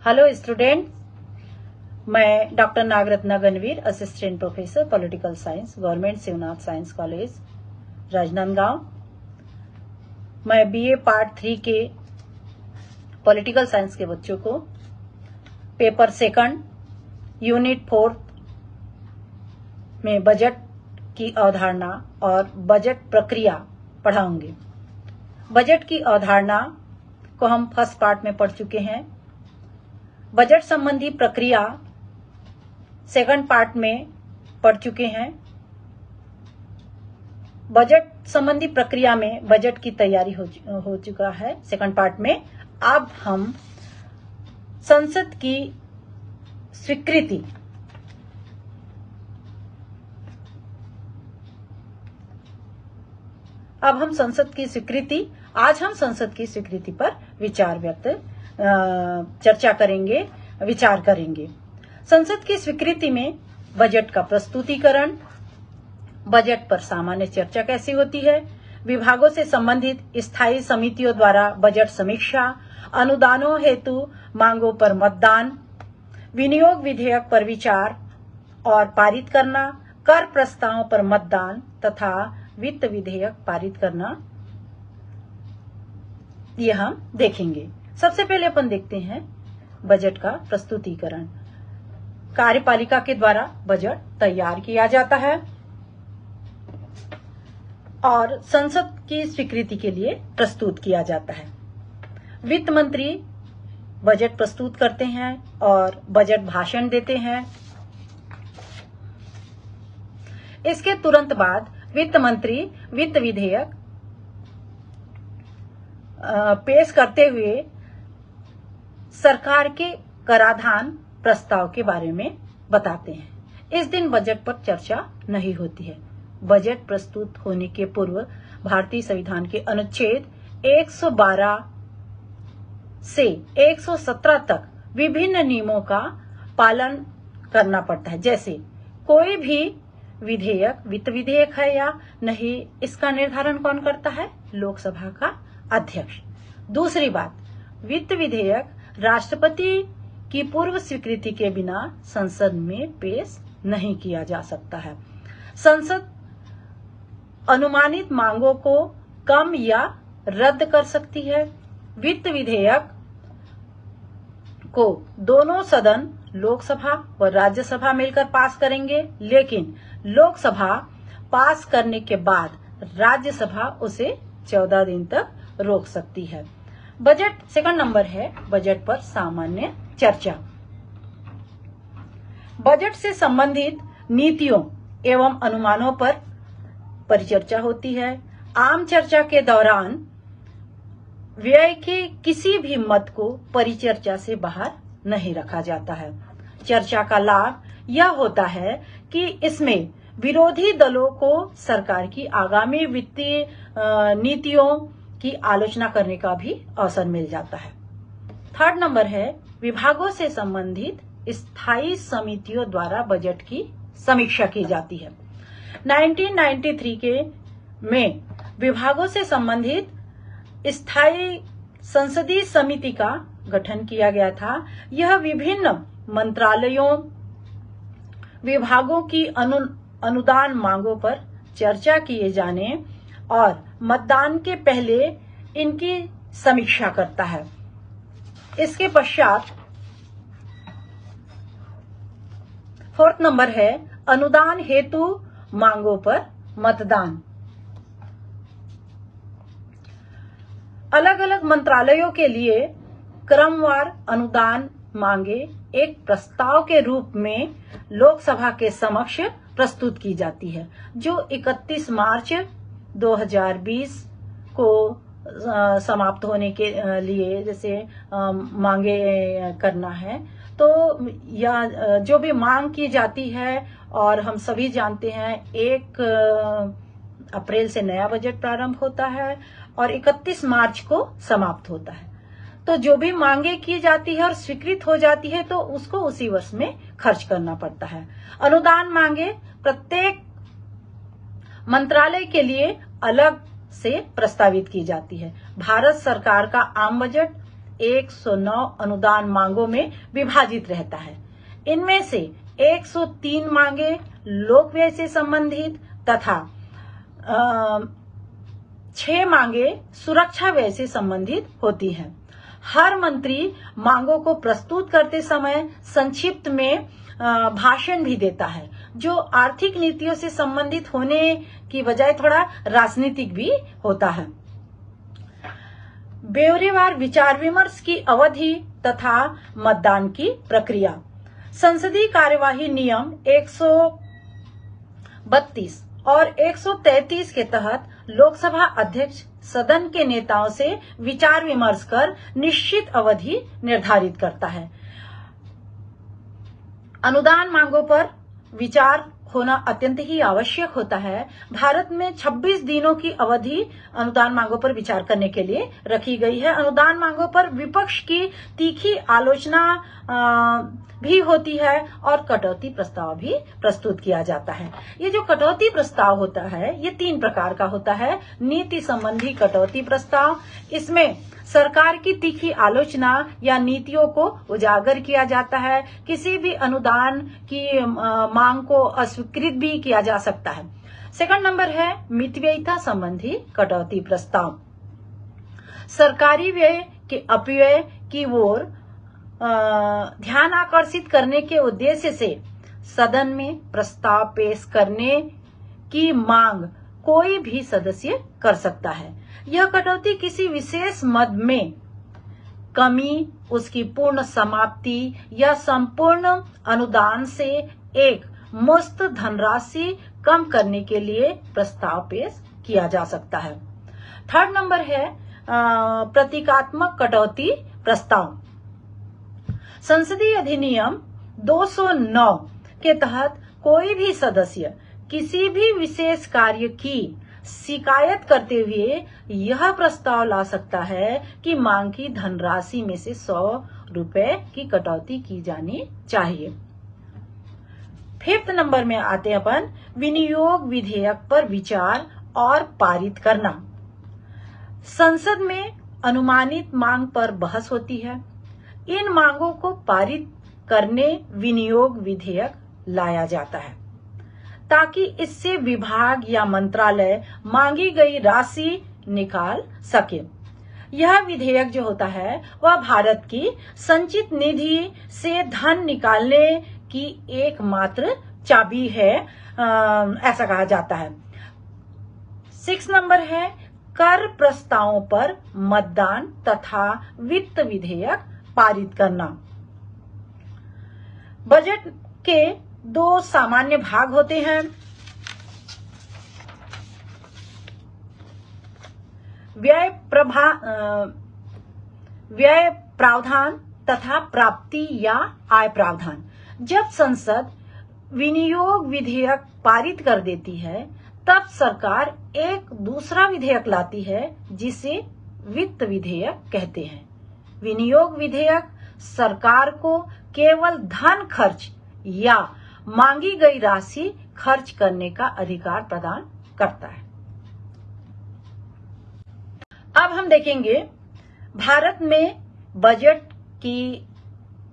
Hello student, मैं doctor Nagaratna Ganvir, assistant professor political science, government Shivnath science college, Rajnandgaon. मैं BA part 3 के political science के बच्चों को पेपर सेकंड यूनिट 4 में बजट की अवधारणा और बजट प्रक्रिया पढ़ाऊंगी। बजट की अवधारणा को हम फर्स्ट पार्ट में पढ़ चुके हैं। बजट संबंधी प्रक्रिया सेकंड पार्ट में पढ़ चुके हैं। बजट संबंधी प्रक्रिया में बजट की तैयारी हो चुका है सेकंड पार्ट में। अब हम संसद की स्वीकृति आज हम संसद की स्वीकृति पर चर्चा करेंगे, विचार करेंगे। संसद की स्वीकृति में बजट का प्रस्तुतिकरण, बजट पर सामान्य चर्चा कैसी होती है, विभागों से संबंधित स्थायी समितियों द्वारा बजट समीक्षा, अनुदानों हेतु मांगों पर मतदान, विनियोग विधेयक पर विचार और पारित करना, कर प्रस्तावों पर मतदान तथा वित्त विधेयक पारित करना, यह हम देखेंगे। सबसे पहले अपन देखते हैं बजट का प्रस्तुतिकरण। कार्यपालिका के द्वारा बजट तैयार किया जाता है और संसद की स्वीकृति के लिए प्रस्तुत किया जाता है। वित्त मंत्री बजट प्रस्तुत करते हैं और बजट भाषण देते हैं। इसके तुरंत बाद वित्त मंत्री वित्त विधेयक पेश करते हुए सरकार के कराधान प्रस्ताव के बारे में बताते हैं। इस दिन बजट पर चर्चा नहीं होती है। बजट प्रस्तुत होने के पूर्व भारतीय संविधान के अनुच्छेद 112 से 117 तक विभिन्न नियमों का पालन करना पड़ता है। जैसे कोई भी विधेयक वित्त विधेयक है या नहीं, इसका निर्धारण कौन करता है? लोकसभा का अध्यक्ष। दूसरी बात, वित्त विधेयक राष्ट्रपति की पूर्व स्वीकृति के बिना संसद में पेश नहीं किया जा सकता है। संसद अनुमानित मांगों को कम या रद्द कर सकती है। वित्त विधेयक को दोनों सदन लोकसभा व राज्यसभा मिलकर पास करेंगे, लेकिन लोकसभा पास करने के बाद राज्यसभा उसे 14 दिन तक रोक सकती है। बजट सेकंड नंबर है बजट पर सामान्य चर्चा। बजट से संबंधित नीतियों एवं अनुमानों पर परिचर्चा होती है। आम चर्चा के दौरान व्यय के किसी भी मद को परिचर्चा से बाहर नहीं रखा जाता है। चर्चा का लाभ यह होता है कि इसमें विरोधी दलों को सरकार की आगामी वित्तीय नीतियों की आलोचना करने का भी अवसर मिल जाता है। थर्ड नंबर है विभागों से संबंधित स्थायी समितियों द्वारा बजट की समीक्षा की जाती है। 1993 में विभागों से संबंधित स्थायी संसदीय समिति का गठन किया गया था। यह विभिन्न मंत्रालयों, विभागों की अनुदान मांगों पर चर्चा किए जाने और मतदान के पहले इनकी समीक्षा करता है। इसके पश्चात फोर्थ नंबर है अनुदान हेतु मांगों पर मतदान। अलग अलग मंत्रालयों के लिए क्रमवार अनुदान मांगे एक प्रस्ताव के रूप में लोकसभा के समक्ष प्रस्तुत की जाती है, जो 31 मार्च 2020 को समाप्त होने के लिए जैसे मांगे करना है। तो या जो भी मांग की जाती है, और हम सभी जानते हैं 1 अप्रैल से नया बजट प्रारंभ होता है और 31 मार्च को समाप्त होता है। तो जो भी मांगे की जाती है और स्वीकृत हो जाती है तो उसको उसी वर्ष में खर्च करना पड़ता है। अनुदान मांगे प्रत्येक मंत्रालय के लिए अलग से प्रस्तावित की जाती है। भारत सरकार का आम बजट 109 अनुदान मांगों में विभाजित रहता है। इनमें से 103 मांगे लोक व्यय से संबंधित तथा 6 मांगे सुरक्षा व्यय से संबंधित होती हैं। हर मंत्री मांगों को प्रस्तुत करते समय संक्षिप्त में भाषण भी देता है, जो आर्थिक नीतियों से संबंधित होने की बजाय थोड़ा राजनीतिक भी होता है। ब्यौरेवार विचार विमर्श की अवधि तथा मतदान की प्रक्रिया। संसदीय कार्यवाही नियम 132 और 133 के तहत लोकसभा अध्यक्ष सदन के नेताओं से विचार विमर्श कर निश्चित अवधि निर्धारित करता है। अनुदान मांगों पर विचार होना अत्यंत ही आवश्यक होता है। भारत में 26 दिनों की अवधि अनुदान मांगों पर विचार करने के लिए रखी गई है। अनुदान मांगों पर विपक्ष की तीखी आलोचना भी होती है और कटौती प्रस्ताव भी प्रस्तुत किया जाता है। ये जो कटौती प्रस्ताव होता है ये 3 प्रकार का होता है। नीति संबंधी कटौती प्रस्ताव, इसमें सरकार की तीखी आलोचना या नीतियों को उजागर किया जाता है। किसी भी अनुदान की मांग को अस्वीकृत भी किया जा सकता है। सेकंड नंबर है मितव्ययिता संबंधी कटौती प्रस्ताव। सरकारी व्यय के अपव्यय की ओर ध्यान आकर्षित करने के उद्देश्य से सदन में प्रस्ताव पेश करने की मांग कोई भी सदस्य कर सकता है। यह कटौती किसी विशेष मद में कमी, उसकी पूर्ण समाप्ति या संपूर्ण अनुदान से एक मुश्त धनराशि कम करने के लिए प्रस्ताव पेश किया जा सकता है। थर्ड नंबर है प्रतीकात्मक कटौती प्रस्ताव। संसदीय अधिनियम 209 के तहत कोई भी सदस्य किसी भी विशेष कार्य की शिकायत करते हुए यह प्रस्ताव ला सकता है कि मांग की धनराशि में से 100 रुपए की कटौती की जानी चाहिए। 5th नंबर में आते हैं अपन विनियोग विधेयक पर विचार और पारित करना। संसद में अनुमानित मांग पर बहस होती है। इन मांगों को पारित करने विनियोग विधेयक लाया जाता है ताकि इससे विभाग या मंत्रालय मांगी गई राशि निकाल सके। यह विधेयक जो होता है वह भारत की संचित निधि से धन निकालने की एकमात्र चाबी है, ऐसा कहा जाता है। 6 नंबर है कर प्रस्तावों पर मतदान तथा वित्त विधेयक पारित करना। बजट के 2 सामान्य भाग होते हैं। व्यय प्रावधान तथा प्राप्ति या आय प्रावधान। जब संसद विनियोग विधेयक पारित कर देती है तब सरकार एक दूसरा विधेयक लाती है जिसे वित्त विधेयक कहते हैं। विनियोग विधेयक सरकार को केवल धन खर्च या मांगी गई राशि खर्च करने का अधिकार प्रदान करता है। अब हम देखेंगे भारत में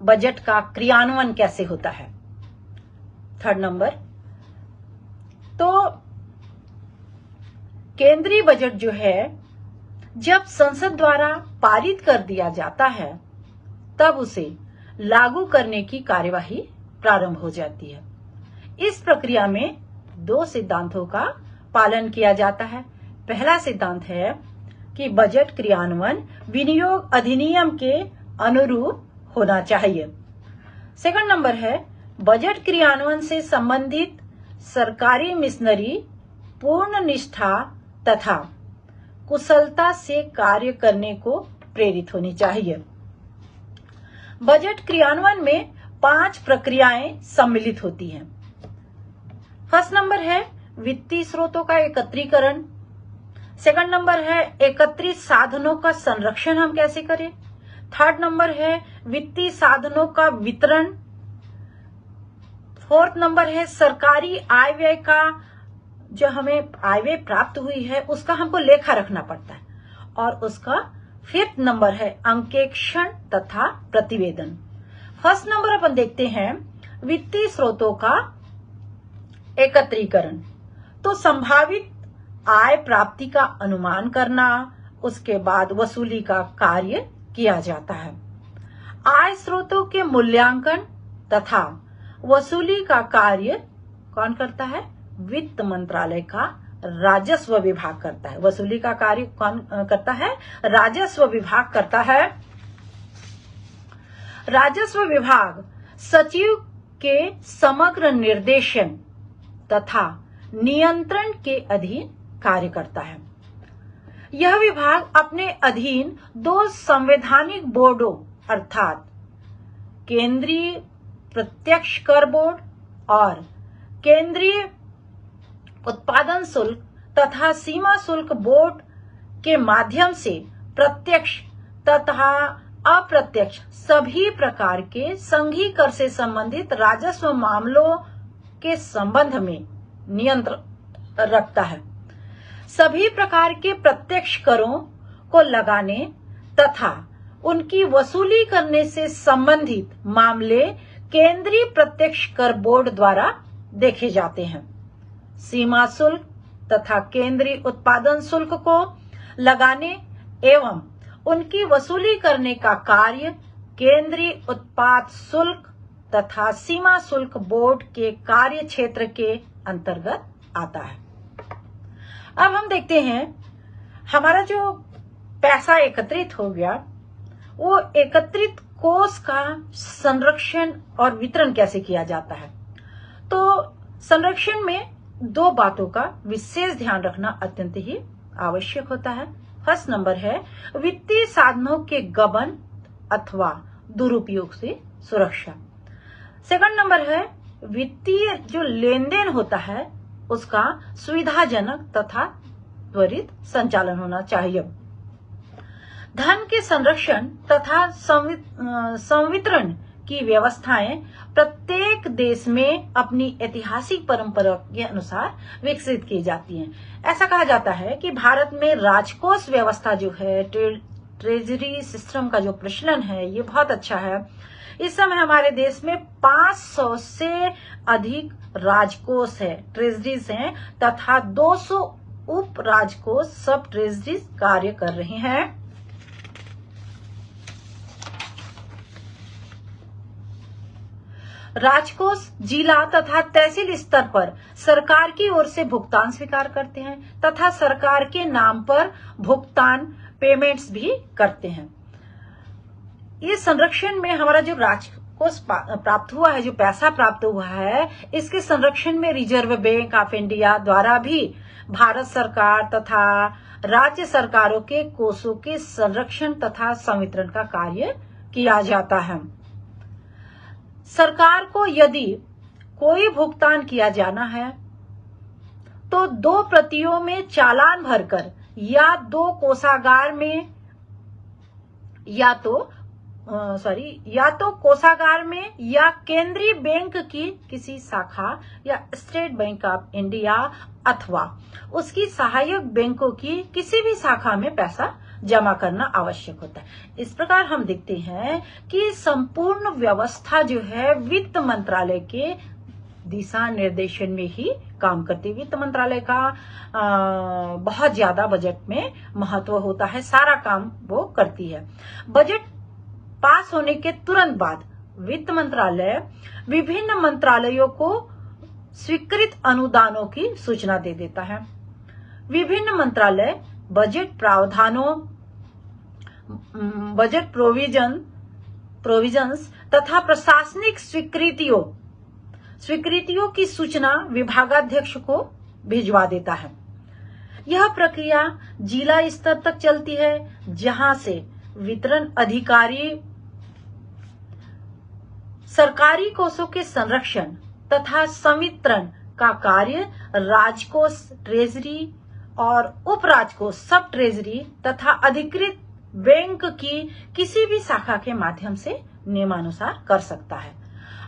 बजट का क्रियान्वयन कैसे होता है। 3rd नंबर, तो केंद्रीय बजट जो है जब संसद द्वारा पारित कर दिया जाता है तब उसे लागू करने की कार्यवाही प्रारंभ हो जाती है। इस प्रक्रिया में 2 सिद्धांतों का पालन किया जाता है। पहला सिद्धांत है कि बजट क्रियान्वयन विनियोग अधिनियम के अनुरूप होना चाहिए। सेकंड नंबर है बजट क्रियान्वयन से संबंधित सरकारी मिशनरी पूर्ण निष्ठा तथा कुशलता से कार्य करने को प्रेरित होनी चाहिए। बजट क्रियान्वयन में 5 प्रक्रियाएं सम्मिलित होती हैं। फर्स्ट नंबर है वित्तीय स्रोतों का एकत्रीकरण। सेकंड नंबर है एकत्रित साधनों का संरक्षण हम कैसे करें। थर्ड नंबर है वित्तीय साधनों का वितरण। 4th नंबर है सरकारी आय व्यय का, जो हमें आय व्यय प्राप्त हुई है उसका हमको लेखा रखना पड़ता है और उसका 5th नंबर है अंकेक्षण तथा प्रतिवेदन। फर्स्ट नंबर अपन देखते हैं वित्तीय स्रोतों का एकत्रीकरण। तो संभावित आय प्राप्ति का अनुमान करना, उसके बाद वसूली का कार्य किया जाता है। आय स्रोतों के मूल्यांकन तथा वसूली का कार्य कौन करता है? वित्त मंत्रालय का राजस्व विभाग करता है। वसूली का कार्य कौन करता है? राजस्व विभाग करता है। राजस्व विभाग सचिव के समग्र निर्देशन तथा नियंत्रण के अधीन कार्य करता है। यह विभाग अपने अधीन 2 संवैधानिक बोर्डों अर्थात केंद्रीय प्रत्यक्ष कर बोर्ड और केंद्रीय उत्पादन शुल्क तथा सीमा शुल्क बोर्ड के माध्यम से प्रत्यक्ष तथा अप्रत्यक्ष सभी प्रकार के संघीय कर से संबंधित राजस्व मामलों के संबंध में नियंत्रण रखता है। सभी प्रकार के प्रत्यक्ष करों को लगाने तथा उनकी वसूली करने से संबंधित मामले केंद्रीय प्रत्यक्ष कर बोर्ड द्वारा देखे जाते हैं। सीमा शुल्क तथा केंद्रीय उत्पादन शुल्क को लगाने एवं उनकी वसूली करने का कार्य केंद्रीय उत्पाद शुल्क तथा सीमा शुल्क बोर्ड के कार्य क्षेत्र के अंतर्गत आता है। अब हम देखते हैं हमारा जो पैसा एकत्रित हो गया, वो एकत्रित कोष का संरक्षण और वितरण कैसे किया जाता है। तो संरक्षण में 2 बातों का विशेष ध्यान रखना अत्यंत ही आवश्यक होता है। फर्स्ट नंबर है वित्तीय साधनों के गबन अथवा दुरुपयोग से सुरक्षा। सेकंड नंबर है वित्तीय जो लेन देन होता है उसका सुविधाजनक तथा त्वरित संचालन होना चाहिए। धन के संरक्षण तथा संवितरण की व्यवस्थाएं प्रत्येक देश में अपनी ऐतिहासिक परंपरा के अनुसार विकसित की जाती हैं। ऐसा कहा जाता है कि भारत में राजकोष व्यवस्था जो है, ट्रेजरी सिस्टम का जो प्रचलन है, ये बहुत अच्छा है। इस समय हमारे देश में 500 से अधिक राजकोष है, ट्रेजरीज हैं तथा 200 उप राजकोष सब ट्रेजरीज कार्य कर रहे हैं। राजकोष जिला तथा तहसील स्तर पर सरकार की ओर से भुगतान स्वीकार करते हैं तथा सरकार के नाम पर भुगतान पेमेंट्स भी करते हैं। इस संरक्षण में हमारा जो राजकोष प्राप्त हुआ है, जो पैसा प्राप्त हुआ है, इसके संरक्षण में रिजर्व बैंक ऑफ इंडिया द्वारा भी भारत सरकार तथा राज्य सरकारों के कोषों के संरक्षण तथा संवितरण का कार्य किया जाता है। सरकार को यदि कोई भुगतान किया जाना है तो 2 प्रतियों में चालान भरकर या 2 कोषागार में या तो कोषागार में या केंद्रीय बैंक की किसी शाखा या स्टेट बैंक ऑफ इंडिया अथवा उसकी सहायक बैंकों की किसी भी शाखा में पैसा जमा करना आवश्यक होता है। इस प्रकार हम देखते हैं कि संपूर्ण व्यवस्था जो है वित्त मंत्रालय के दिशा निर्देशन में ही काम करती है। वित्त मंत्रालय का बहुत ज्यादा बजट में महत्व होता है, सारा काम वो करती है। बजट पास होने के तुरंत बाद वित्त मंत्रालय विभिन्न मंत्रालयों को स्वीकृत अनुदानों की सूचना दे देता है। विभिन्न मंत्रालय बजट प्रावधानों, बजट प्रोविजंस तथा प्रशासनिक स्वीकृतियों की सूचना विभागाध्यक्ष को भिजवा देता है। यह प्रक्रिया जिला स्तर तक चलती है, जहां से वितरण अधिकारी सरकारी कोषों के संरक्षण तथा संवितरण का कार्य राजकोष, ट्रेजरी और उप राजकोष, सब ट्रेजरी तथा अधिकृत बैंक की किसी भी शाखा के माध्यम से नियमानुसार कर सकता है।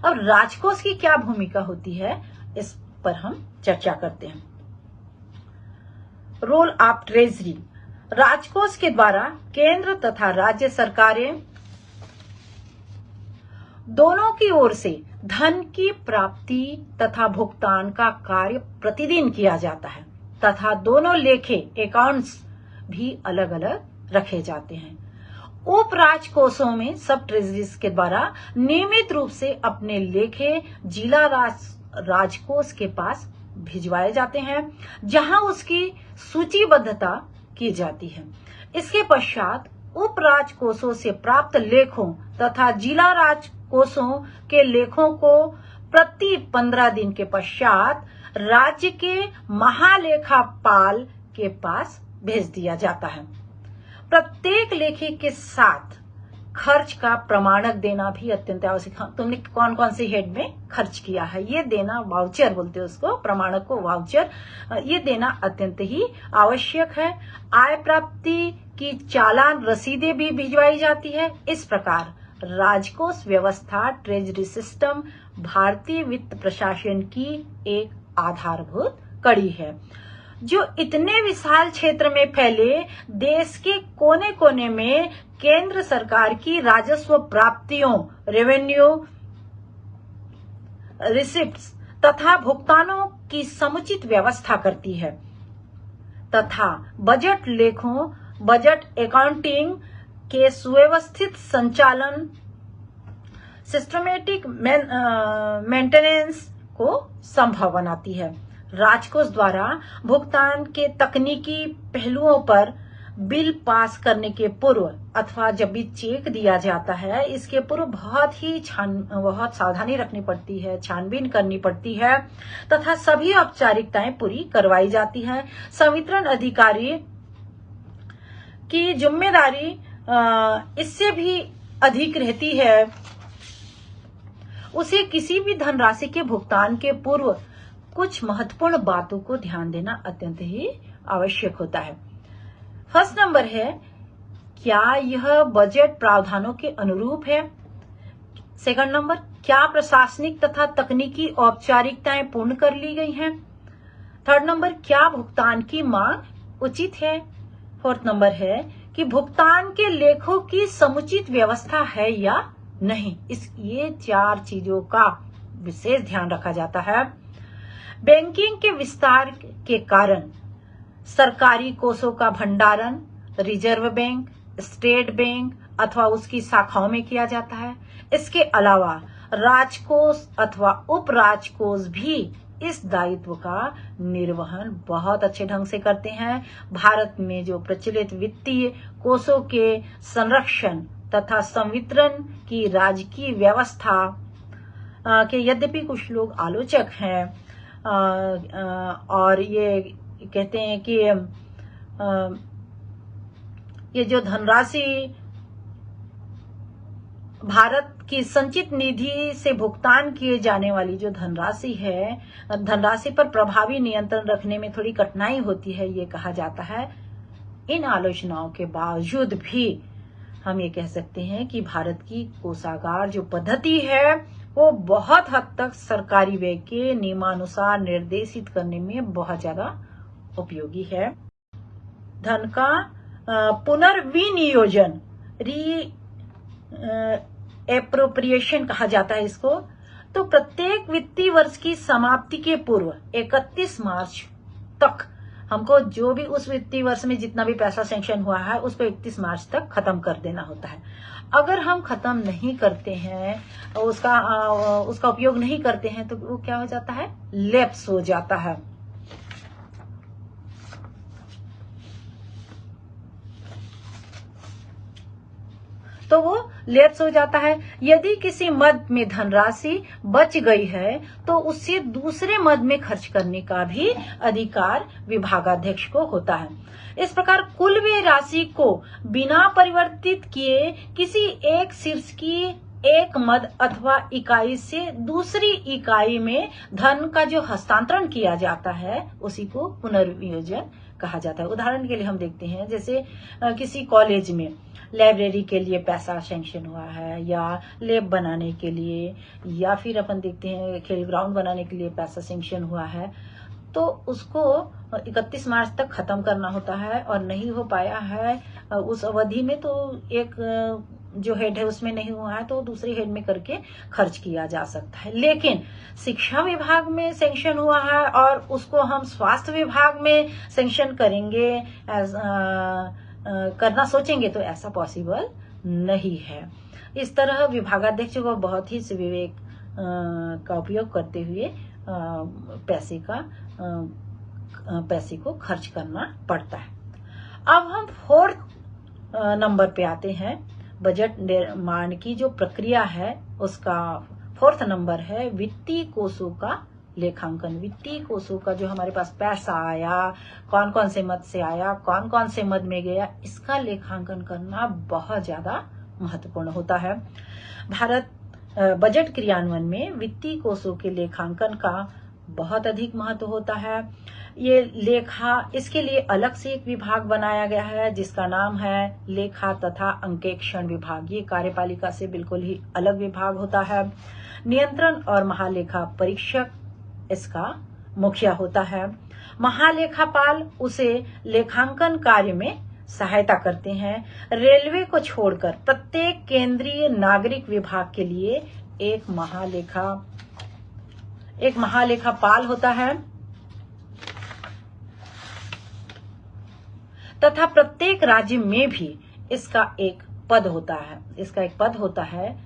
अब राजकोष की क्या भूमिका होती है, इस पर हम चर्चा करते हैं। Role of treasury. राजकोष के द्वारा केंद्र तथा राज्य सरकारें दोनों की ओर से धन की प्राप्ति तथा भुगतान का कार्य प्रतिदिन किया जाता है तथा दोनों लेखे अकाउंट्स भी अलग अलग रखे जाते हैं। उप राजकोषों में सब ट्रेजरीज के द्वारा नियमित रूप से अपने लेखे जिला राजकोष के पास भिजवाए जाते हैं, जहां उसकी सूचीबद्धता की जाती है। इसके पश्चात उप राजकोषों से प्राप्त लेखों तथा जिला राजकोषों के लेखों को प्रति 15 दिन के पश्चात राज्य के महालेखापाल के पास भेज दिया जाता है। प्रत्येक लेखे के साथ खर्च का प्रमाणक देना भी अत्यंत आवश्यक है। तुमने कौन कौन से हेड में खर्च किया है ये देना, वाउचर बोलते हैं उसको, प्रमाणक को वाउचर, ये देना अत्यंत ही आवश्यक है। आय प्राप्ति की चालान रसीदें भी भिजवाई जाती है। इस प्रकार राजकोष व्यवस्था, ट्रेजरी सिस्टम भारतीय वित्त प्रशासन की एक आधारभूत कड़ी है, जो इतने विशाल क्षेत्र में फैले देश के कोने कोने में केंद्र सरकार की राजस्व प्राप्तियों, रेवेन्यू रिसिप्ट्स तथा भुगतानों की समुचित व्यवस्था करती है तथा बजट लेखों, बजट अकाउंटिंग के सुव्यवस्थित संचालन, सिस्टमेटिक मेंटेनेंस को संभव बनाती है। राजकोष द्वारा भुगतान के तकनीकी पहलुओं पर बिल पास करने के पूर्व अथवा जब भी चेक दिया जाता है, इसके पूर्व बहुत सावधानी रखनी पड़ती है, छानबीन करनी पड़ती है तथा सभी औपचारिकताएं पूरी करवाई जाती हैं। संवितरण अधिकारी की जिम्मेदारी इससे भी अधिक रहती है। उसे किसी भी धनराशि के भुगतान के पूर्व कुछ महत्वपूर्ण बातों को ध्यान देना अत्यंत ही आवश्यक होता है। फर्स्ट नंबर है, क्या यह बजट प्रावधानों के अनुरूप है? सेकंड नंबर, क्या प्रशासनिक तथा तकनीकी औपचारिकताएं पूर्ण कर ली गई हैं? थर्ड नंबर, क्या भुगतान की मांग उचित है? फोर्थ नंबर है कि भुगतान के लेखों की समुचित व्यवस्था है या नहीं। ये 4 चीजों का विशेष ध्यान रखा जाता है। बैंकिंग के विस्तार के कारण सरकारी कोषों का भंडारण रिजर्व बैंक, स्टेट बैंक अथवा उसकी शाखाओं में किया जाता है। इसके अलावा राजकोष अथवा उप राजकोष भी इस दायित्व का निर्वहन बहुत अच्छे ढंग से करते हैं। भारत में जो प्रचलित वित्तीय कोषों के संरक्षण तथा संवितरण की राजकीय व्यवस्था के यद्यपि कुछ लोग आलोचक हैं और ये कहते हैं कि ये जो धनराशि भारत की संचित निधि से भुगतान किए जाने वाली जो धनराशि है, धनराशि पर प्रभावी नियंत्रण रखने में थोड़ी कठिनाई होती है, ये कहा जाता है। इन आलोचनाओं के बावजूद भी हम ये कह सकते हैं कि भारत की कोषागार जो पद्धति है वो बहुत हद तक सरकारी व्यय के नियमानुसार निर्देशित करने में बहुत ज्यादा उपयोगी है। धन का पुनर्विनियोजन, एप्रोप्रिएशन कहा जाता है इसको। तो प्रत्येक वित्तीय वर्ष की समाप्ति के पूर्व 31 मार्च तक हमको जो भी उस वित्तीय वर्ष में जितना भी पैसा सैंक्शन हुआ है उसको 31 मार्च तक खत्म कर देना होता है। अगर हम खत्म नहीं करते हैं, उसका उपयोग नहीं करते हैं, तो वो क्या हो जाता है, लैप्स हो जाता है। तो वो लैप्स हो जाता है। यदि किसी मद में धनराशि बच गई है तो उससे दूसरे मद में खर्च करने का भी अधिकार विभागाध्यक्ष को होता है। इस प्रकार कुल व्यय राशि को बिना परिवर्तित किए किसी एक शीर्ष की एक मद अथवा इकाई से दूसरी इकाई में धन का जो हस्तांतरण किया जाता है उसी को पुनर्वियोजन कहा जाता है। उदाहरण के लिए हम देखते हैं, जैसे किसी कॉलेज में लाइब्रेरी के लिए पैसा सैंक्शन हुआ है या लैब बनाने के लिए, या फिर अपन देखते हैं खेल ग्राउंड बनाने के लिए पैसा सैंक्शन हुआ है, तो उसको 31 मार्च तक खत्म करना होता है, और नहीं हो पाया है उस अवधि में तो एक जो हेड है उसमें नहीं हुआ है तो दूसरे हेड में करके खर्च किया जा सकता है। लेकिन शिक्षा विभाग में सैंक्शन हुआ है और उसको हम स्वास्थ्य विभाग में सैंक्शन करेंगे, करना सोचेंगे तो ऐसा पॉसिबल नहीं है। इस तरह विभागाध्यक्ष को बहुत ही विवेक का उपयोग करते हुए पैसे को खर्च करना पड़ता है। अब हम 4th नंबर पे आते हैं। बजट निर्माण की जो प्रक्रिया है उसका 4th नंबर है वित्तीय कोषों का लेखांकन। वित्तीय कोषों का जो हमारे पास पैसा आया, कौन कौन से मद से आया, कौन कौन से मद में गया, इसका लेखांकन करना बहुत ज्यादा महत्वपूर्ण होता है। भारत बजट क्रियान्वयन में वित्तीय कोषों के लेखांकन का बहुत अधिक महत्व होता है। ये इसके लिए अलग से एक विभाग बनाया गया है जिसका नाम है लेखा तथा अंकेक्षण विभाग। ये कार्यपालिका से बिल्कुल ही अलग विभाग होता है। नियंत्रण और महालेखा परीक्षक इसका मुखिया होता है। महालेखापाल उसे लेखांकन कार्य में सहायता करते हैं। रेलवे को छोड़कर प्रत्येक केंद्रीय नागरिक विभाग के लिए एक महालेखापाल होता है तथा प्रत्येक राज्य में भी इसका एक पद होता है।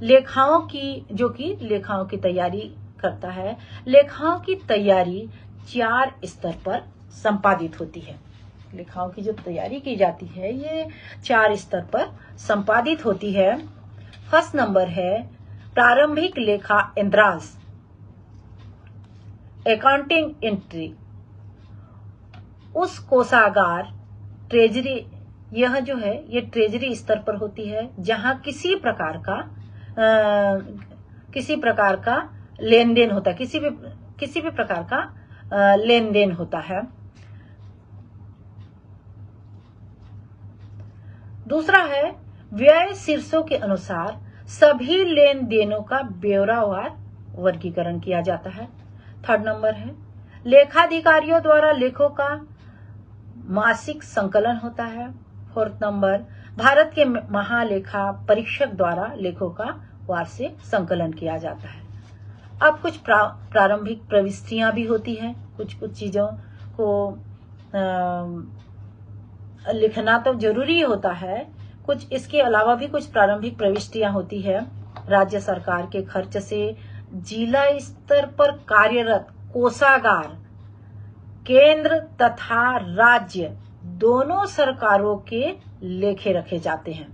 लेखाओं की तैयारी करता है। लेखाओं की तैयारी 4 स्तर पर संपादित होती है। लेखाओं की जो तैयारी की जाती है ये 4 स्तर पर संपादित होती है। फर्स्ट नंबर है प्रारंभिक लेखा इंद्रांश, अकाउंटिंग एंट्री। उस कोषागार ट्रेजरी, यह जो है ये ट्रेजरी स्तर पर होती है जहां किसी प्रकार का लेन देन होता है, किसी भी प्रकार का लेन देन होता है। दूसरा है व्यय शीर्षों के अनुसार सभी लेन देनों का ब्यौरावार वर्गीकरण किया जाता है। 3rd नंबर है लेखाधिकारियों द्वारा लेखों का मासिक संकलन होता है। 4th नंबर भारत के महालेखा परीक्षक द्वारा लेखों का वार्षिक संकलन किया जाता है। अब कुछ प्रारंभिक प्रविष्टियां भी होती हैं। कुछ चीजों को लिखना तो जरूरी होता है, कुछ इसके अलावा भी कुछ प्रारंभिक प्रविष्टियां होती है। राज्य सरकार के खर्च से जिला स्तर पर कार्यरत कोषागार केंद्र तथा राज्य दोनों सरकारों के लेखे रखे जाते हैं।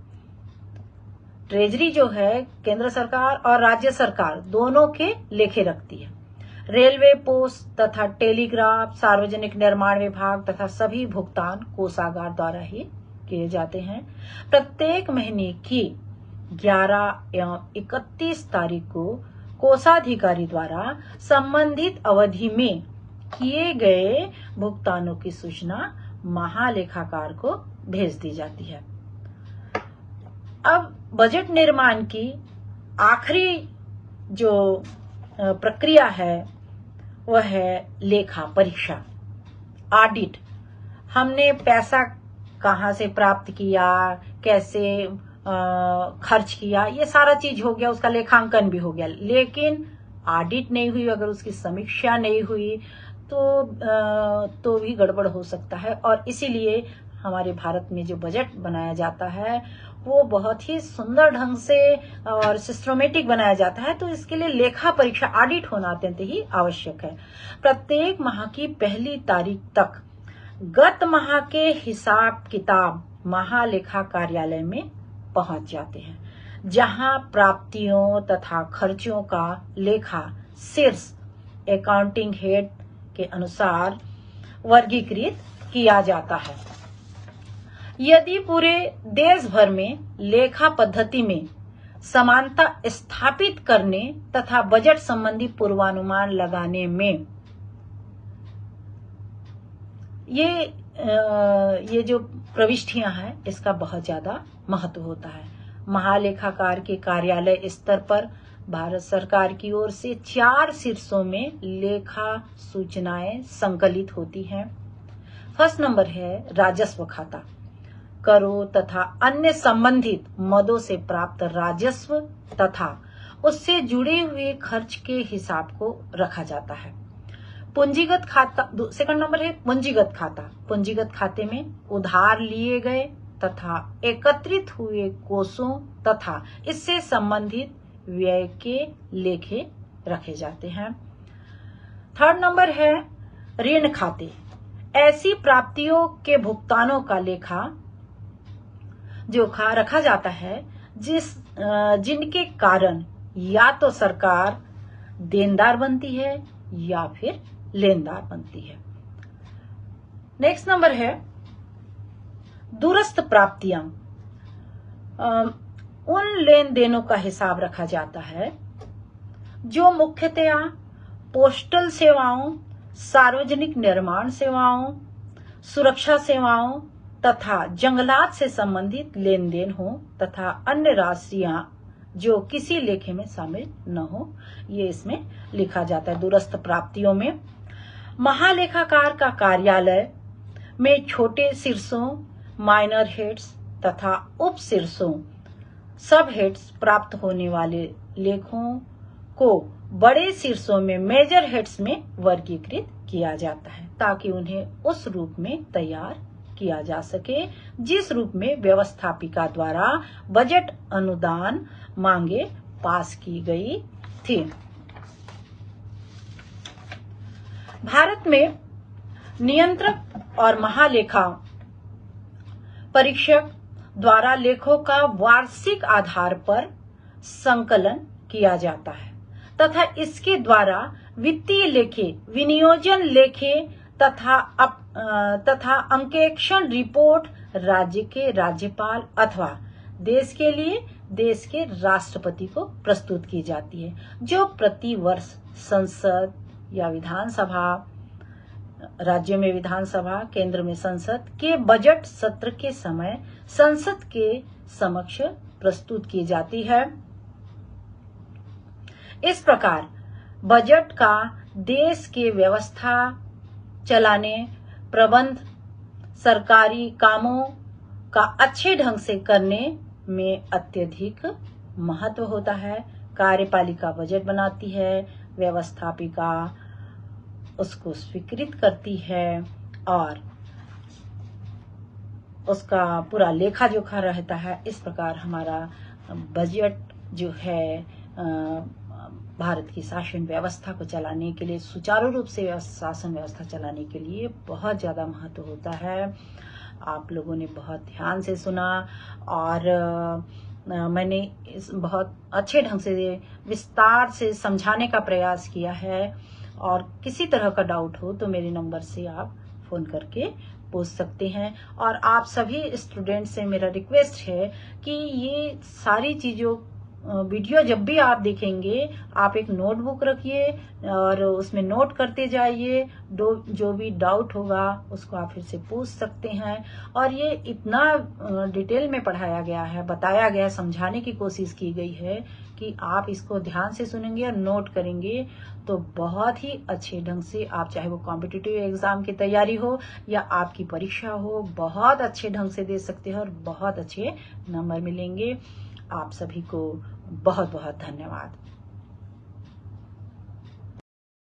ट्रेजरी जो है केंद्र सरकार और राज्य सरकार दोनों के लेखे रखती है। रेलवे, पोस्ट तथा टेलीग्राफ, सार्वजनिक निर्माण विभाग तथा सभी भुगतान कोषागार द्वारा ही किए जाते हैं। प्रत्येक महीने की 11 एवं 31 तारीख को कोषाधिकारी द्वारा संबंधित अवधि में किए गए भुगतानों की सूचना महालेखाकार को भेज दी जाती है। अब बजट निर्माण की आखिरी जो प्रक्रिया है वह है लेखा परीक्षा, ऑडिट। हमने पैसा कहाँ से प्राप्त किया, कैसे खर्च किया, ये सारा चीज हो गया, उसका लेखांकन भी हो गया, लेकिन ऑडिट नहीं हुई, अगर उसकी समीक्षा नहीं हुई तो भी गड़बड़ हो सकता है। और इसीलिए हमारे भारत में जो बजट बनाया जाता है वो बहुत ही सुंदर ढंग से और सिस्टमेटिक बनाया जाता है। तो इसके लिए लेखा परीक्षा, ऑडिट होना अत्यंत ही आवश्यक है। प्रत्येक माह की पहली तारीख तक गत माह के हिसाब किताब महालेखा कार्यालय में पहुंच जाते हैं, जहां प्राप्तियों तथा खर्चों का लेखा शीर्ष अकाउंटिंग हेड के अनुसार वर्गीकृत किया जाता है। यदि पूरे देश भर में लेखा पद्धति में समानता स्थापित करने तथा बजट संबंधी पूर्वानुमान लगाने में ये जो प्रविष्टियां हैं इसका बहुत ज्यादा महत्व होता है। महालेखाकार के कार्यालय स्तर पर भारत सरकार की ओर से 4 शीर्षों में लेखा सूचनाएं संकलित होती हैं। फर्स्ट नंबर है राजस्व खाता। करों तथा अन्य संबंधित मदों से प्राप्त राजस्व तथा उससे जुड़े हुए खर्च के हिसाब को रखा जाता है। पूंजीगत खाता, सेकंड नंबर है पूंजीगत खाता। पूंजीगत खाते में उधार लिए गए तथा एकत्रित हुए कोषों तथा इससे संबंधित व्यय के लेखे रखे जाते हैं। थर्ड नंबर है ऋण खाते। ऐसी प्राप्तियों के भुगतानों का लेखा जोखा रखा जाता है जिनके कारण या तो सरकार देनदार बनती है या फिर लेनदार बनती है। नेक्स्ट नंबर है दूरस्थ प्राप्तियां। उन लेन देनों का हिसाब रखा जाता है जो मुख्यतया पोस्टल सेवाओं, सार्वजनिक निर्माण सेवाओं, सुरक्षा सेवाओं तथा जंगलात से संबंधित लेन देन हो तथा अन्य राशियां जो किसी लेखे में शामिल न हो, ये इसमें लिखा जाता है। दूरस्थ प्राप्तियों में महालेखाकार का कार्यालय में छोटे शीर्षों, माइनर हेड्स तथा उप शीर्षों, सब हेड्स प्राप्त होने वाले लेखों को बड़े शीर्षों में, मेजर हेड्स में वर्गीकृत किया जाता है ताकि उन्हें उस रूप में तैयार किया जा सके जिस रूप में व्यवस्थापिका द्वारा बजट अनुदान मांगे पास की गई थी। भारत में नियंत्रक और महालेखा परीक्षक द्वारा लेखों का वार्षिक आधार पर संकलन किया जाता है तथा इसके द्वारा वित्तीय लेखे, विनियोजन लेखे तथा अंकेक्षण रिपोर्ट राज्य के राज्यपाल अथवा देश के लिए देश के राष्ट्रपति को प्रस्तुत की जाती है, जो प्रति वर्ष संसद या विधानसभा, राज्य में विधानसभा, केंद्र में संसद के बजट सत्र के समय संसद के समक्ष प्रस्तुत की जाती है। इस प्रकार बजट का देश के व्यवस्था चलाने, प्रबंध, सरकारी कामों का अच्छे ढंग से करने में अत्यधिक महत्व होता है। कार्यपालिका बजट बनाती है, व्यवस्थापिका उसको स्वीकृत करती है और उसका पूरा लेखा जोखा रहता है। इस प्रकार हमारा बजट जो है भारत की शासन व्यवस्था को चलाने के लिए, सुचारू रूप से शासन व्यवस्था चलाने के लिए बहुत ज्यादा महत्व होता है। आप लोगों ने बहुत ध्यान से सुना और मैंने इस बहुत अच्छे ढंग से विस्तार से समझाने का प्रयास किया है और किसी तरह का डाउट हो तो मेरे नंबर से आप फोन करके पूछ सकते हैं। और आप सभी स्टूडेंट से मेरा रिक्वेस्ट है कि ये सारी चीजों वीडियो जब भी आप देखेंगे आप एक नोटबुक रखिए और उसमें नोट करते जाइए। जो भी डाउट होगा उसको आप फिर से पूछ सकते हैं। और ये इतना डिटेल में पढ़ाया गया है, बताया गया, समझाने की कोशिश की गई है कि आप इसको ध्यान से सुनेंगे और नोट करेंगे तो बहुत ही अच्छे ढंग से आप, चाहे वो कॉम्पिटिटिव एग्जाम की तैयारी हो या आपकी परीक्षा हो, बहुत अच्छे ढंग से दे सकते हैं और बहुत अच्छे नंबर मिलेंगे। आप सभी को बहुत बहुत धन्यवाद।